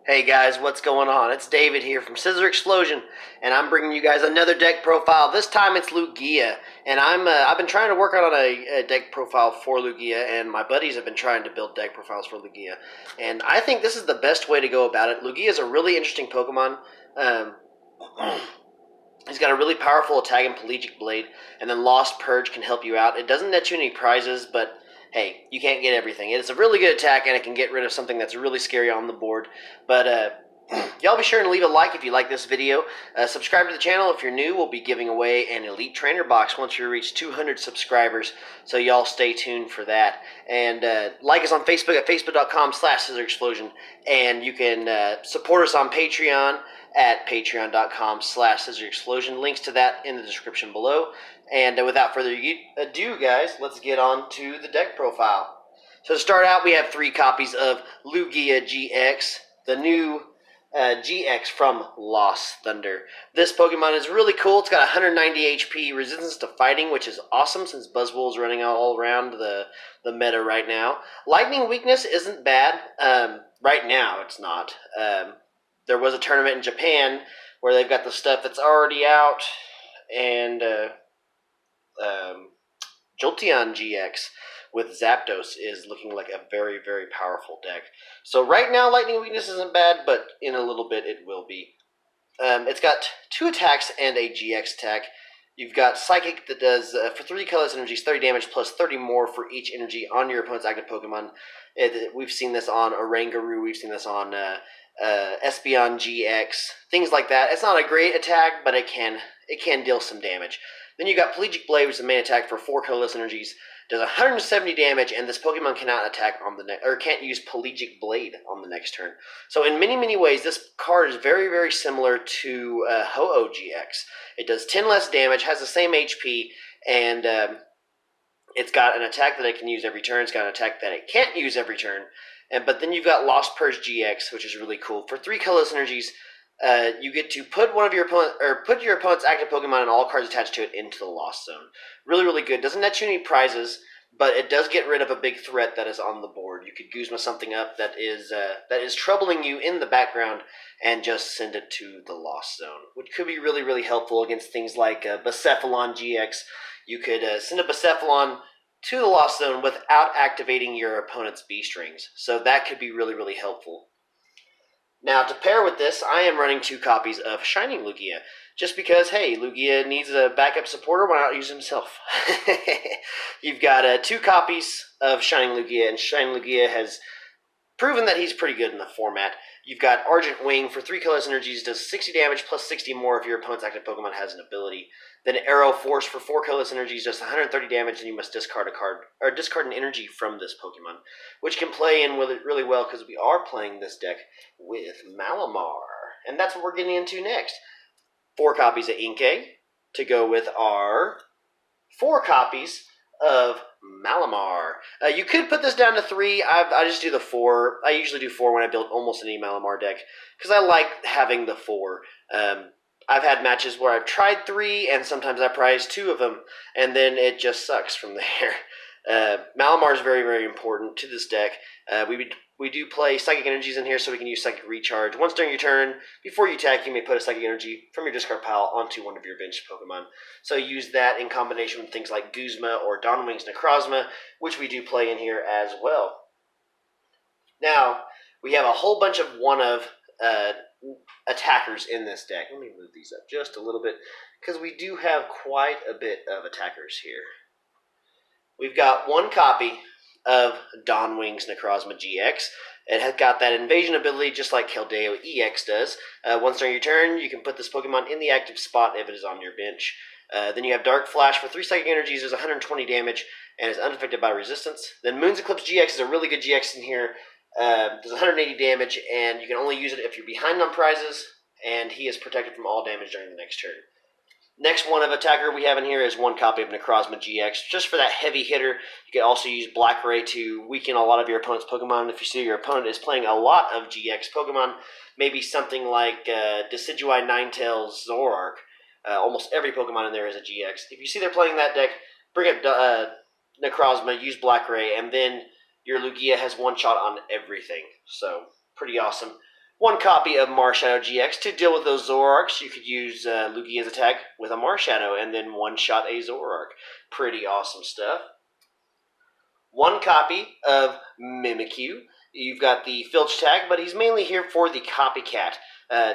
Hey guys, what's going on? It's David here from Scizorxphlosion, and I'm bringing you guys another deck profile. This time it's Lugia, and I've been trying to work on a deck profile for Lugia, and my buddies have been trying to build deck profiles for Lugia, and I think this is the best way to go about it. Lugia is a really interesting Pokemon. He's got a really powerful attack in Pelagic Blade, and then Lost Purge can help you out. It doesn't net you any prizes, but hey, you can't get everything. It's a really good attack, and it can get rid of something that's really scary on the board. But y'all be sure to leave a like if you like this video. Subscribe to the channel if you're new. We'll be giving away an Elite Trainer box once we reach 200 subscribers, so y'all stay tuned for that. And like us on Facebook at facebook.com/Scizorxphlosion, and you can support us on Patreon at patreon.com/Scizorxphlosion. Links to that in the description below. And without further ado, guys, let's get on to the deck profile. So to start out, we have 3 copies of Lugia GX, the new GX from Lost Thunder. This Pokemon is really cool. It's got 190 HP, resistance to fighting, which is awesome since Buzzwole is running all around the meta right now. Lightning weakness isn't bad. Right now, it's not. There was a tournament in Japan where they've got the stuff that's already out, and Jolteon GX with Zapdos is looking like a very, very powerful deck. So right now, Lightning Weakness isn't bad, but in a little bit it will be. It's got 2 attacks and a GX attack. You've got Psychic that does, for 3 colorless energies, 30 damage plus 30 more for each energy on your opponent's active Pokemon. We've seen this on Oranguru, we've seen this on Espeon GX, things like that. It's not a great attack, but it can deal some damage. Then you got Pelagic Blade, which is the main attack for 4 colorless energies. Does 170 damage, and this Pokemon cannot attack on the can't use Pelagic Blade on the next turn. So in many, many ways, this card is very, very similar to Ho-Oh GX. It does 10 less damage, has the same HP, and it's got an attack that it can use every turn. It's got an attack that it can't use every turn. But then you've got Lost Purge GX, which is really cool. For 3 colorless energies, you get to put your opponent's active Pokemon and all cards attached to it into the Lost Zone. Really, really good. Doesn't net you any prizes, but it does get rid of a big threat that is on the board. You could Guzma something up that is troubling you in the background and just send it to the Lost Zone, which could be really, really helpful against things like Bucephalon GX. You could send a Bucephalon to the Lost Zone without activating your opponent's B-strings. So that could be really, really helpful. Now, to pair with this, I am running 2 copies of Shining Lugia. Just because, hey, Lugia needs a backup supporter, why not use himself? You've got 2 copies of Shining Lugia, and Shining Lugia has proven that he's pretty good in the format. You've got Argent Wing for 3 colorless energies, does 60 damage plus 60 more if your opponent's active Pokemon has an ability. Then Arrow Force for 4 colorless energies does 130 damage, and you must discard a card or discard an energy from this Pokemon, which can play in with it really well because we are playing this deck with Malamar, and that's what we're getting into next. 4 copies of Inkay to go with our 4 copies of Malamar. You could put this down to 3. I just do the 4. I usually do 4 when I build almost any Malamar deck because I like having the 4. I've had matches where I've tried 3 and sometimes I prize 2 of them, and then it just sucks from there. Malamar is very, very important to this deck. We do play Psychic Energies in here so we can use Psychic Recharge. Once during your turn, before you attack, you may put a Psychic Energy from your discard pile onto one of your bench Pokemon. So use that in combination with things like Guzma or Dawnwing's Necrozma, which we do play in here as well. Now, we have a whole bunch of one-of attackers in this deck. Let me move these up just a little bit, because we do have quite a bit of attackers here. We've got 1 copy of Dawnwing's Necrozma GX. It has got that invasion ability just like Keldeo EX does. Once during your turn, you can put this Pokemon in the active spot if it is on your bench. Then you have Dark Flash for 3 Psychic Energies, does 120 damage, and is unaffected by resistance. Then Moon's Eclipse GX is a really good GX in here. Does 180 damage, and you can only use it if you're behind on prizes, and he is protected from all damage during the next turn. Next one of attacker we have in here is 1 copy of Necrozma GX, just for that heavy hitter. You can also use Black Ray to weaken a lot of your opponent's Pokemon. If you see your opponent is playing a lot of GX Pokemon, maybe something like Decidueye, Ninetales, Zoroark, almost every Pokemon in there is a GX. If you see they're playing that deck, bring up Necrozma, use Black Ray, and then your Lugia has 1 shot on everything. So, pretty awesome. 1 copy of Marshadow GX. To deal with those Zoroarks, you could use Lugia's attack with a Marshadow and then one-shot a Zoroark. Pretty awesome stuff. 1 copy of Mimikyu. You've got the Filch tag, but he's mainly here for the copycat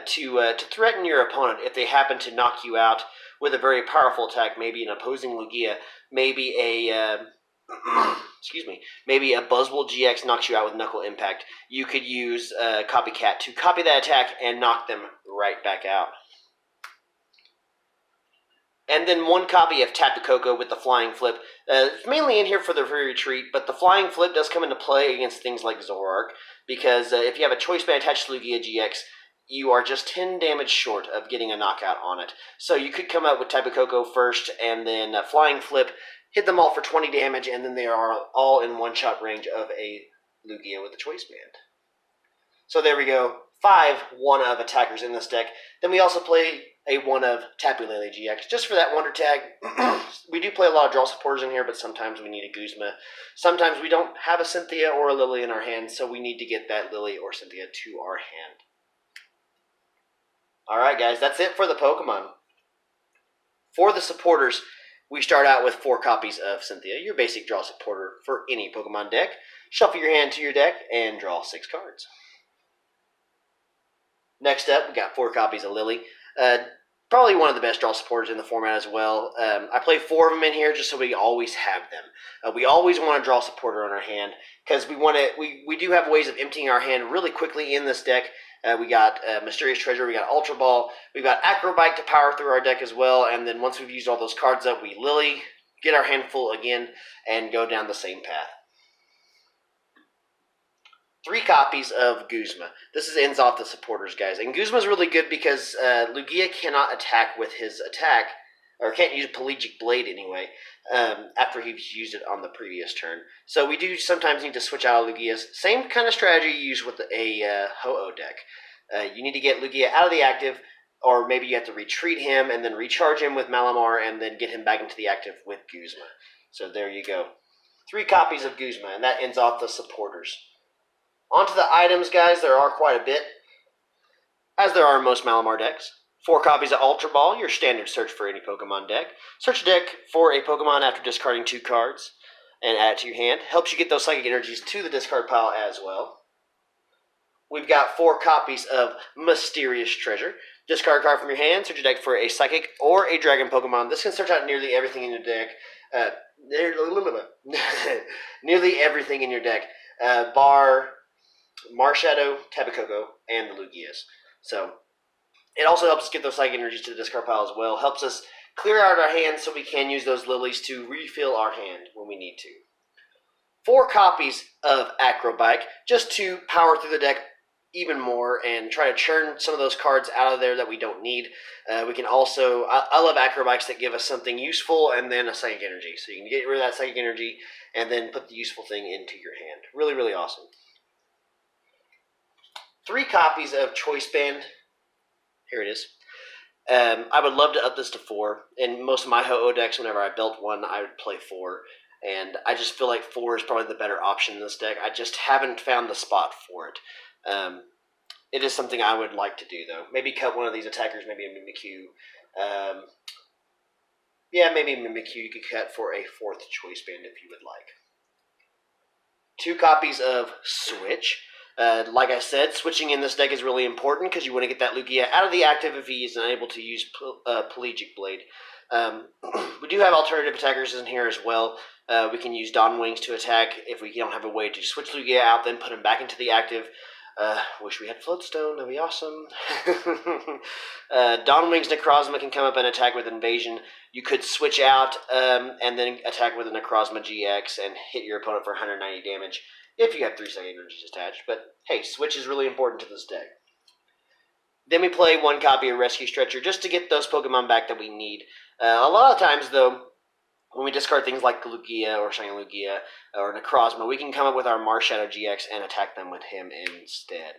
to threaten your opponent if they happen to knock you out with a very powerful attack, maybe an opposing Lugia, maybe a excuse me, maybe a Buzzwole GX knocks you out with Knuckle Impact. You could use Copycat to copy that attack and knock them right back out. And then 1 copy of Tapu Koko with the Flying Flip. It's mainly in here for the free retreat, but the Flying Flip does come into play against things like Zoroark, because if you have a Choice Band attached to Lugia GX, you are just 10 damage short of getting a knockout on it. So you could come out with Tapu Koko first, and then Flying Flip, hit them all for 20 damage, and then they are all in one-shot range of a Lugia with a Choice Band. So there we go. 5 1-of attackers in this deck. Then we also play a 1 of Tapu Lele GX, just for that wonder tag. We do play a lot of draw supporters in here, but sometimes we need a Guzma. Sometimes we don't have a Cynthia or a Lily in our hand, so we need to get that Lily or Cynthia to our hand. Alright guys, that's it for the Pokemon. For the supporters, we start out with 4 copies of Cynthia, your basic draw supporter for any Pokemon deck. Shuffle your hand to your deck and draw 6 cards. Next up, we got 4 copies of Lily. Probably one of the best draw supporters in the format as well. I play 4 of them in here just so we always have them. We always want to draw a supporter on our hand because we do have ways of emptying our hand really quickly in this deck. We got Mysterious Treasure, we got Ultra Ball, we've got Acrobite to power through our deck as well, and then once we've used all those cards up, we Lily, get our hand full again, and go down the same path. 3 copies of Guzma. This ends off the supporters, guys. And Guzma's really good because Lugia cannot attack with his attack, or can't use Pelagic Blade anyway, after he's used it on the previous turn. So we do sometimes need to switch out Lugia's. Same kind of strategy you use with a Ho-Oh deck. You need to get Lugia out of the active, or maybe you have to retreat him and then recharge him with Malamar and then get him back into the active with Guzma. So there you go. 3 copies of Guzma, and that ends off the supporters. Onto the items, guys. There are quite a bit, as there are in most Malamar decks. 4 copies of Ultra Ball, your standard search for any Pokemon deck. Search a deck for a Pokemon after discarding 2 cards and add it to your hand. Helps you get those psychic energies to the discard pile as well. We've got 4 copies of Mysterious Treasure. Discard a card from your hand, search a deck for a Psychic or a Dragon Pokemon. This can search out nearly everything in your deck. Nearly everything in your deck. Bar Marshadow, Tapu Koko, and the Lugias. So it also helps us get those psychic energies to the discard pile as well. Helps us clear out our hand so we can use those lilies to refill our hand when we need to. 4 copies of Acrobike, just to power through the deck even more and try to churn some of those cards out of there that we don't need. We can also, I love Acrobikes that give us something useful and then a psychic energy. So you can get rid of that psychic energy and then put the useful thing into your hand. Really, really awesome. 3 copies of Choice Band. Here it is. I would love to up this to 4. In most of my Ho-Oh decks, whenever I built one, I would play 4. And I just feel like 4 is probably the better option in this deck. I just haven't found the spot for it. It is something I would like to do, though. Maybe cut one of these attackers, maybe a Mimikyu. Yeah, maybe Mimikyu you could cut for a 4th Choice Band if you would like. 2 copies of Switch. Like I said, switching in this deck is really important because you want to get that Lugia out of the active if he is unable to use Pelagic Blade. We do have alternative attackers in here as well. We can use Dawn Wings to attack if we don't have a way to switch Lugia out, then put him back into the active. Wish we had Floatstone, that'd be awesome. Dawn Wings Necrozma can come up and attack with Invasion. You could switch out and then attack with a Necrozma GX and hit your opponent for 190 damage. If you have 3 psychic energies attached. But, hey, switch is really important to this deck. Then we play 1 copy of Rescue Stretcher just to get those Pokemon back that we need. A lot of times, though, when we discard things like Lugia or Shiny Lugia or Necrozma, we can come up with our Marshadow GX and attack them with him instead.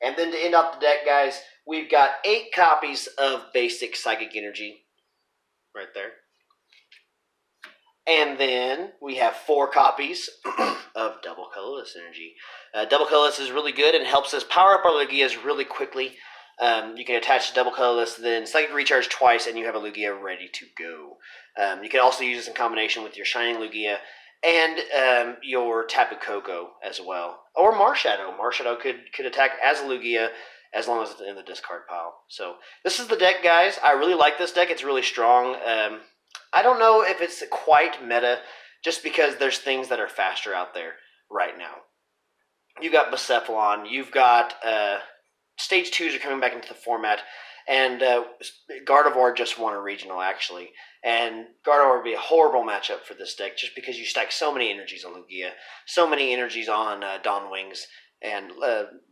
And then to end off the deck, guys, we've got 8 copies of Basic Psychic Energy. Right there. And then we have 4 copies of Double Colorless Energy. Double Colorless is really good and helps us power up our Lugias really quickly. You can attach Double Colorless, then Psychic Recharge twice, and you have a Lugia ready to go. You can also use this in combination with your Shining Lugia and your Tapu Koko as well. Or Marshadow. Marshadow could attack as a Lugia as long as it's in the discard pile. So this is the deck, guys. I really like this deck. It's really strong. I don't know if it's quite meta, just because there's things that are faster out there right now. You've got Bucephalon, you've got Stage 2s are coming back into the format, and Gardevoir just won a regional, actually. And Gardevoir would be a horrible matchup for this deck, just because you stack so many energies on Lugia, so many energies on Dawn Wings, and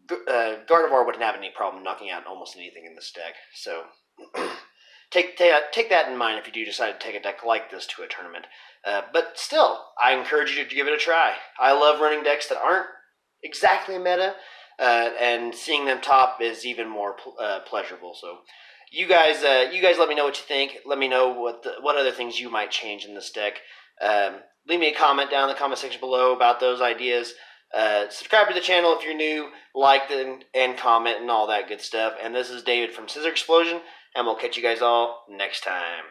Gardevoir wouldn't have any problem knocking out almost anything in this deck. So take that in mind if you do decide to take a deck like this to a tournament. But still, I encourage you to give it a try. I love running decks that aren't exactly meta, and seeing them top is even more pleasurable. So you guys let me know what you think. Let me know what other things you might change in this deck. Leave me a comment down in the comment section below about those ideas. Subscribe to the channel if you're new, like and comment and all that good stuff. And this is David from Scizorxphlosion, and we'll catch you guys all next time.